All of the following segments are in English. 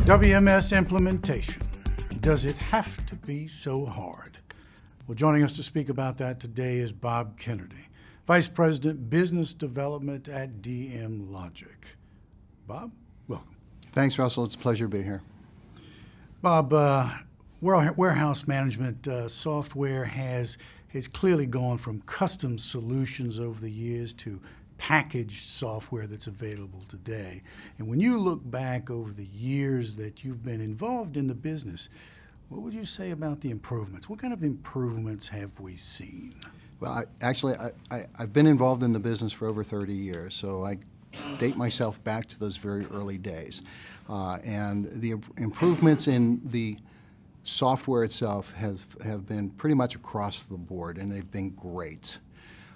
WMS implementation. Does it have to be so hard? Well, joining us to speak about that today is Bob Kennedy, Vice President, Business Development at DM Logic. Bob, welcome. Thanks, Russell. It's a pleasure to be here. Bob, warehouse management software has clearly gone from custom solutions over the years to packaged software that's available today. And when you look back over the years that you've been involved in the business, what would you say about the improvements? What kind of improvements have we seen? Well, I've been involved in the business for over 30 years, so I date myself back to those very early days. And the improvements in the software itself have been pretty much across the board, and they've been great.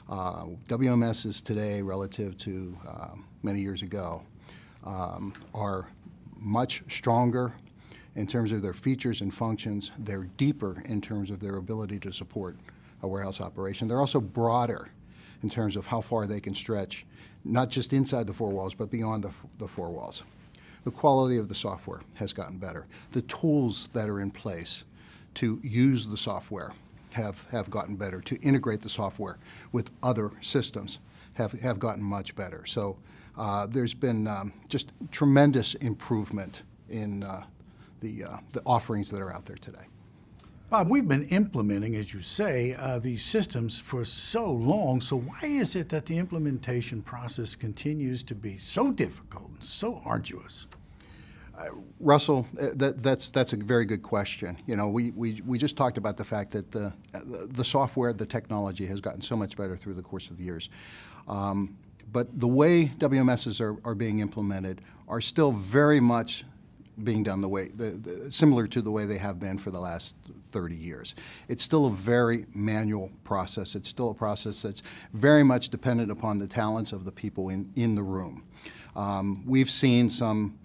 WMSs today, relative to many years ago, are much stronger in terms of their features and functions. They're deeper in terms of their ability to support a warehouse operation. They're also broader in terms of how far they can stretch, not just inside the four walls, but beyond the four walls. The quality of the software has gotten better. The tools that are in place to use the software have gotten better. To integrate the software with other systems have gotten much better. So there's been just tremendous improvement in the offerings that are out there today. Bob, we've been implementing, as you say, these systems for so long. So why is it that the implementation process continues to be so difficult and so arduous? Russell, that's a very good question. You know, we just talked about the fact that the software, the technology has gotten so much better through the course of the years. But the way WMSs are being implemented are still very much being done the way, similar to the way they have been for the last 30 years. It's still a very manual process. It's still a process that's very much dependent upon the talents of the people in the room. We've seen some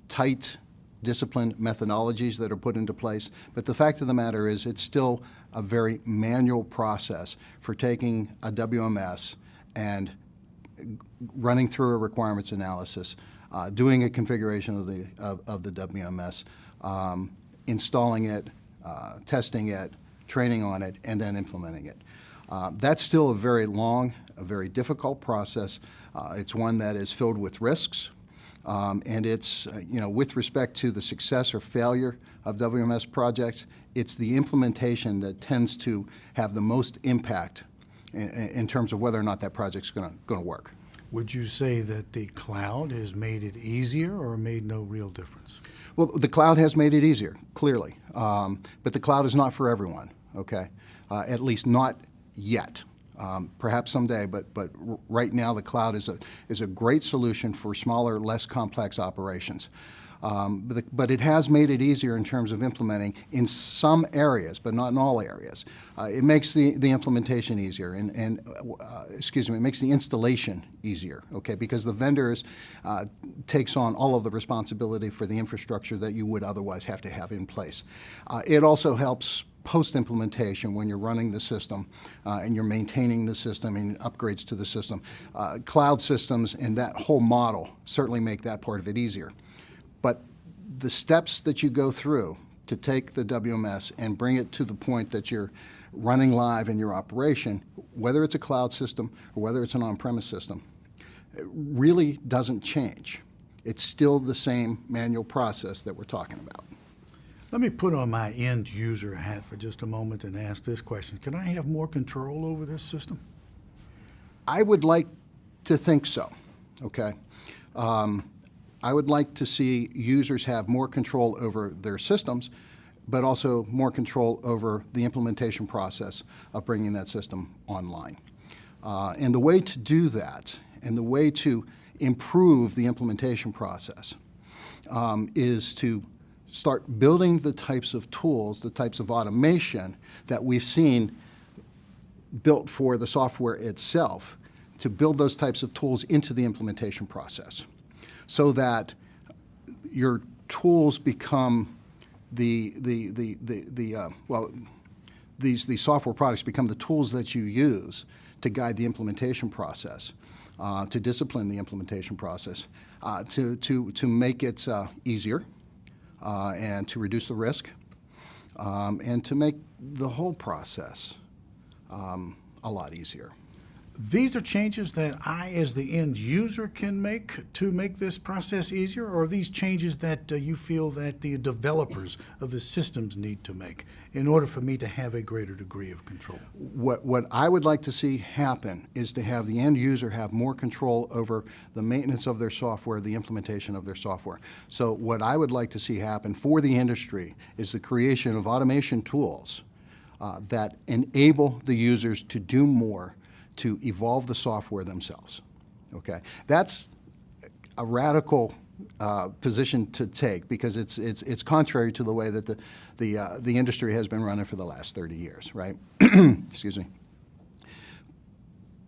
tight, disciplined methodologies that are put into place, but the fact of the matter is it's still a very manual process for taking a WMS and running through a requirements analysis, doing a configuration of the WMS, installing it, testing it, training on it, and then implementing it. That's still a very long, a very difficult process. It's one that is filled with risks. And it's, with respect to the success or failure of WMS projects, it's the implementation that tends to have the most impact in terms of whether or not that project's going to work. Would you say that the cloud has made it easier or made no real difference? Well, the cloud has made it easier, clearly. But the cloud is not for everyone, okay? At least not yet. Perhaps someday, but right now the cloud is a great solution for smaller, less complex operations. But it has made it easier in terms of implementing in some areas, but not in all areas. It makes the implementation easier, and it makes the installation easier, okay? Because the vendors takes on all of the responsibility for the infrastructure that you would otherwise have to have in place. It also helps post-implementation when you're running the system and you're maintaining the system and upgrades to the system. Cloud systems and that whole model certainly make that part of it easier. But the steps that you go through to take the WMS and bring it to the point that you're running live in your operation, whether it's a cloud system or whether it's an on-premise system, it really doesn't change. It's still the same manual process that we're talking about. Let me put on my end user hat for just a moment and ask this question. Can I have more control over this system? I would like to think so, okay? I would like to see users have more control over their systems, but also more control over the implementation process of bringing that system online. And the way to do that, and the way to improve the implementation process, is to start building the types of tools, the types of automation that we've seen built for the software itself, to build those types of tools into the implementation process so that your tools become these software products become the tools that you use to guide the implementation process, to discipline the implementation process, to make it easier, and to reduce the risk, and to make the whole process a lot easier. These are changes that I, as the end user, can make to make this process easier, or are these changes that you feel that the developers of the systems need to make in order for me to have a greater degree of control? What I would like to see happen is to have the end user have more control over the maintenance of their software, the implementation of their software. So what I would like to see happen for the industry is the creation of automation tools that enable the users to do more to evolve the software themselves. Okay, that's a radical position to take because it's contrary to the way that the industry has been running for the last 30 years, right? Excuse me.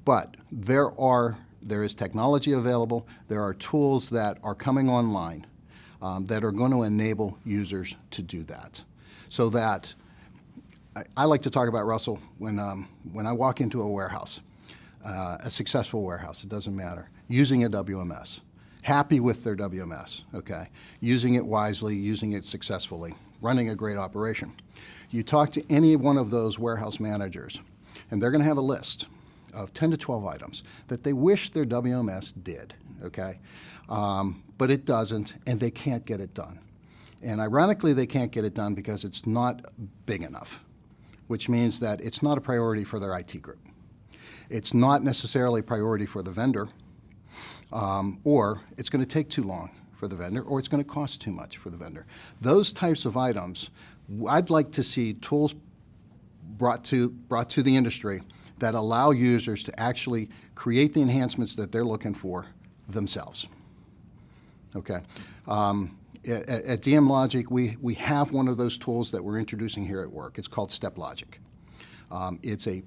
But there is technology available. There are tools that are coming online that are going to enable users to do that, so that I like to talk about, Russell, when I walk into a warehouse. A successful warehouse, it doesn't matter, using a WMS, happy with their WMS, okay, using it wisely, using it successfully, running a great operation. You talk to any one of those warehouse managers, and they're going to have a list of 10 to 12 items that they wish their WMS did, okay, but it doesn't, and they can't get it done. And ironically, they can't get it done because it's not big enough, which means that it's not a priority for their IT group. It's not necessarily a priority for the vendor, or it's going to take too long for the vendor, or it's going to cost too much for the vendor. Those types of items, I'd like to see tools brought to the industry that allow users to actually create the enhancements that they're looking for themselves. Okay. At DM Logic, we have one of those tools that we're introducing here at WERC. It's called Step Logic. It's a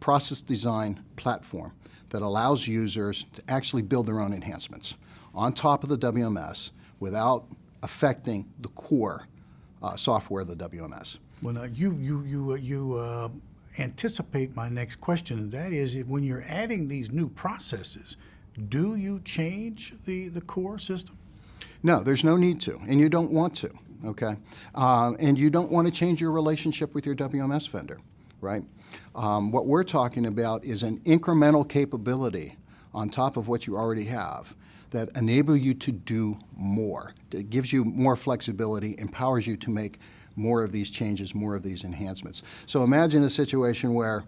process design platform that allows users to actually build their own enhancements on top of the WMS without affecting the core software of the WMS. Well, now you anticipate my next question, and that is, when you're adding these new processes, do you change the core system? No, there's no need to, and you don't want to, okay? And you don't want to change your relationship with your WMS vendor, right? What we're talking about is an incremental capability on top of what you already have that enable you to do more. It gives you more flexibility, empowers you to make more of these changes, more of these enhancements. So imagine a situation where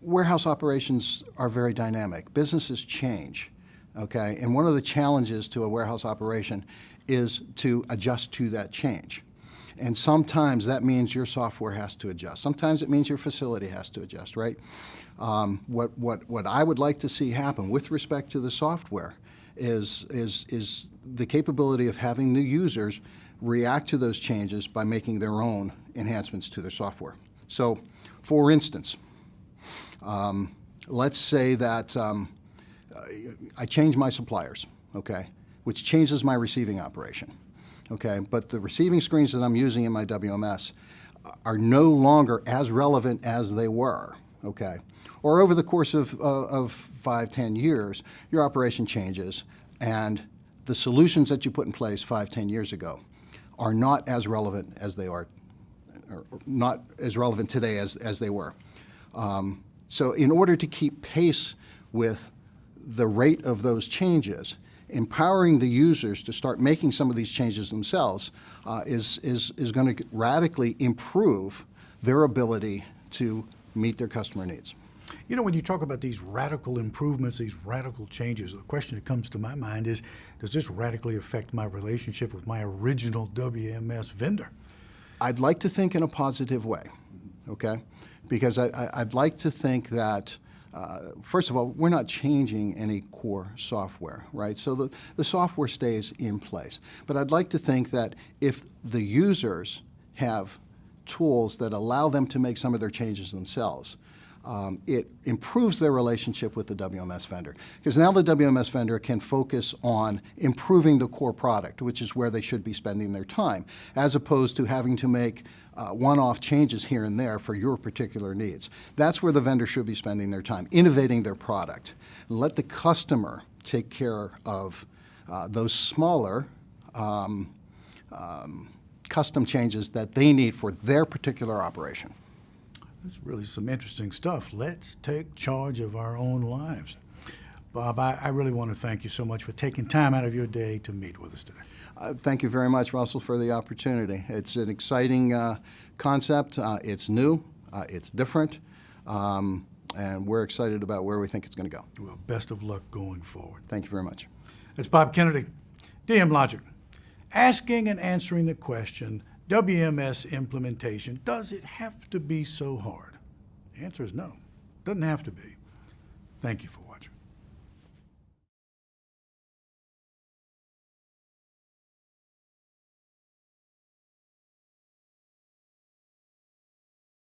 warehouse operations are very dynamic. Businesses change, okay? And one of the challenges to a warehouse operation is to adjust to that change. And sometimes that means your software has to adjust. Sometimes it means your facility has to adjust, right? What I would like to see happen with respect to the software is the capability of having the users react to those changes by making their own enhancements to their software. So, for instance, let's say that I change my suppliers, okay, which changes my receiving operation. Okay, but the receiving screens that I'm using in my WMS are no longer as relevant as they were, okay? Or over the course of 5, 10 years, your operation changes, and the solutions that you put in place 5, 10 years ago are not as relevant as they are, or not as relevant today as they were. So in order to keep pace with the rate of those changes, empowering the users to start making some of these changes themselves is going to radically improve their ability to meet their customer needs. You know, when you talk about these radical improvements, these radical changes, the question that comes to my mind is, does this radically affect my relationship with my original WMS vendor? I'd like to think in a positive way, okay? Because I'd like to think that first of all, we're not changing any core software, right? So the software stays in place. But I'd like to think that if the users have tools that allow them to make some of their changes themselves, it improves their relationship with the WMS vendor. Because now the WMS vendor can focus on improving the core product, which is where they should be spending their time, as opposed to having to make one-off changes here and there for your particular needs. That's where the vendor should be spending their time, innovating their product. And let the customer take care of those smaller custom changes that they need for their particular operation. That's really some interesting stuff. Let's take charge of our own lives. Bob, I really want to thank you so much for taking time out of your day to meet with us today. Thank you very much, Russell, for the opportunity. It's an exciting concept. It's new. It's different. And we're excited about where we think it's going to go. Well, best of luck going forward. Thank you very much. That's Bob Kennedy, DM Logic, asking and answering the question, WMS implementation, does it have to be so hard? The answer is no. Doesn't have to be. Thank you for